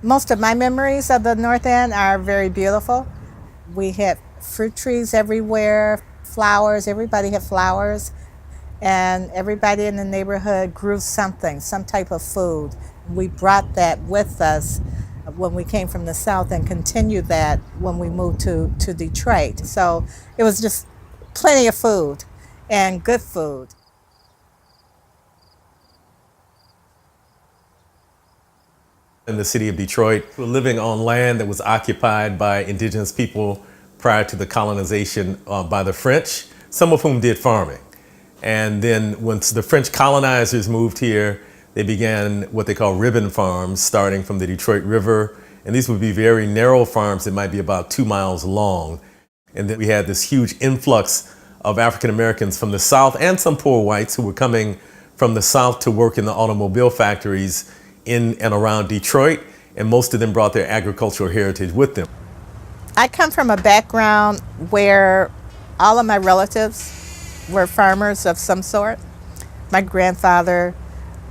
Most of my memories of the North End are very beautiful. We had fruit trees everywhere, flowers, everybody had flowers, and everybody in the neighborhood grew something, some type of food. We brought that with us when we came from the South and continued that when we moved to Detroit. So it was just plenty of food and good food. In the city of Detroit, we're living on land that was occupied by indigenous people prior to the colonization by the French, some of whom did farming. And then once the French colonizers moved here, they began what they call ribbon farms, starting from the Detroit River. And these would be very narrow farms that might be about 2 miles long. And then we had this huge influx of African Americans from the South and some poor whites who were coming from the South to work in the automobile factories in and around Detroit, and most of them brought their agricultural heritage with them. I come from a background where all of my relatives were farmers of some sort. My grandfather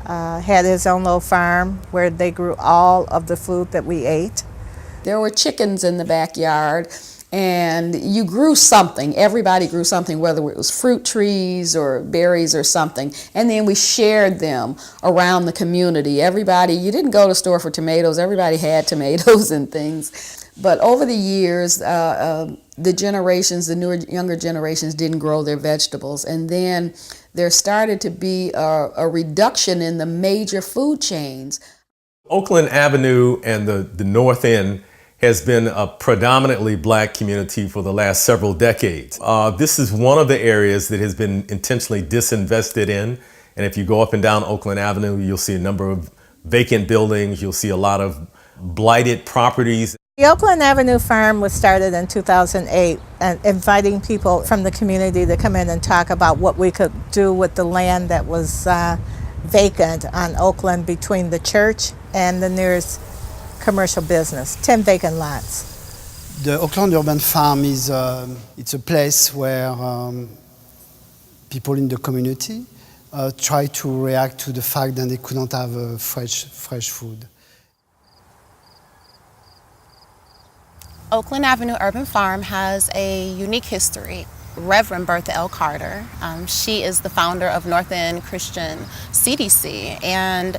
had his own little farm where they grew all of the food that we ate. There were chickens in the backyard, and you grew something. Everybody grew something, whether it was fruit trees or berries or something. And then we shared them around the community. Everybody, you didn't go to the store for tomatoes. Everybody had tomatoes and things. But over the years, the generations, the newer, younger generations didn't grow their vegetables. And then there started to be a reduction in the major food chains. Oakland Avenue and the North End has been a predominantly black community for the last several decades. This is one of the areas that has been intentionally disinvested in. And if you go up and down Oakland Avenue, you'll see a number of vacant buildings. You'll see a lot of blighted properties. The Oakland Avenue Farm was started in 2008, and inviting people from the community to come in and talk about what we could do with the land that was vacant on Oakland between the church and the nearest commercial business, 10 vacant lots. The Oakland Urban Farm is it's a place where people in the community try to react to the fact that they couldn't have fresh food. Oakland Avenue Urban Farm has a unique history. Reverend Bertha L. Carter, she is the founder of North End Christian CDC, and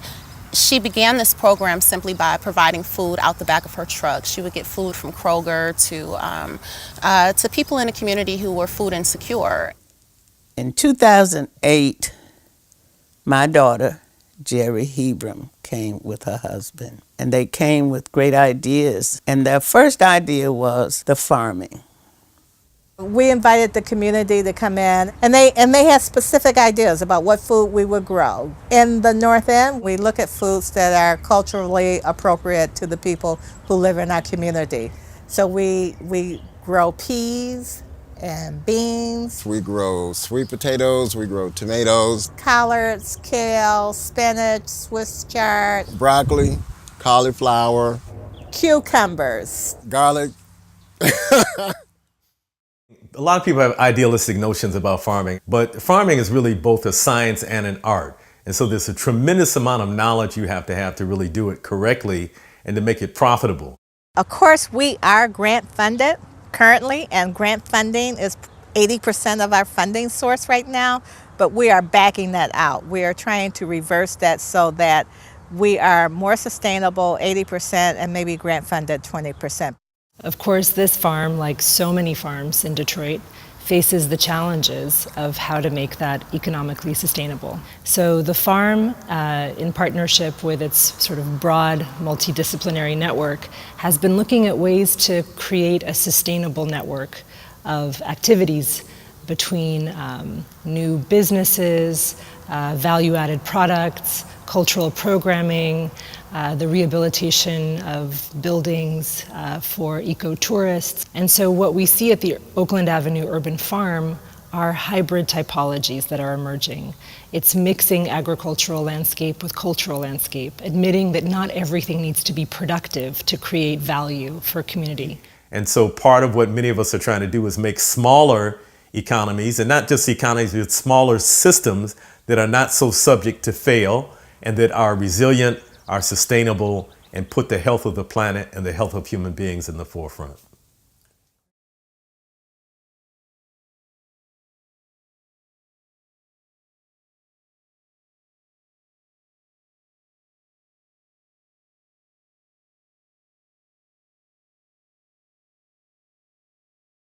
she began this program simply by providing food out the back of her truck. She would get food from Kroger to people in the community who were food insecure. In 2008, my daughter, Jerry Hebram, came with her husband, and they came with great ideas. And their first idea was the farming. We invited the community to come in, and they had specific ideas about what food we would grow. In the North End, we look at foods that are culturally appropriate to the people who live in our community. So we grow peas and beans. We grow sweet potatoes, we grow tomatoes, Collards, kale, spinach, Swiss chard, broccoli, cauliflower, cucumbers, garlic. A lot of people have idealistic notions about farming, but farming is really both a science and an art. And so there's a tremendous amount of knowledge you have to really do it correctly and to make it profitable. Of course, we are grant funded currently, and grant funding is 80% of our funding source right now, but we are backing that out. We are trying to reverse that so that we are more sustainable, 80%, and maybe grant funded 20%. Of course, this farm, like so many farms in Detroit, faces the challenges of how to make that economically sustainable. So the farm, in partnership with its sort of broad multidisciplinary network, has been looking at ways to create a sustainable network of activities between new businesses, value-added products, cultural programming, the rehabilitation of buildings for eco-tourists. And so what we see at the Oakland Avenue Urban Farm are hybrid typologies that are emerging. It's mixing agricultural landscape with cultural landscape, admitting that not everything needs to be productive to create value for community. And so part of what many of us are trying to do is make smaller economies, and not just economies, but smaller systems that are not so subject to fail and that are resilient, are sustainable, and put the health of the planet and the health of human beings in the forefront.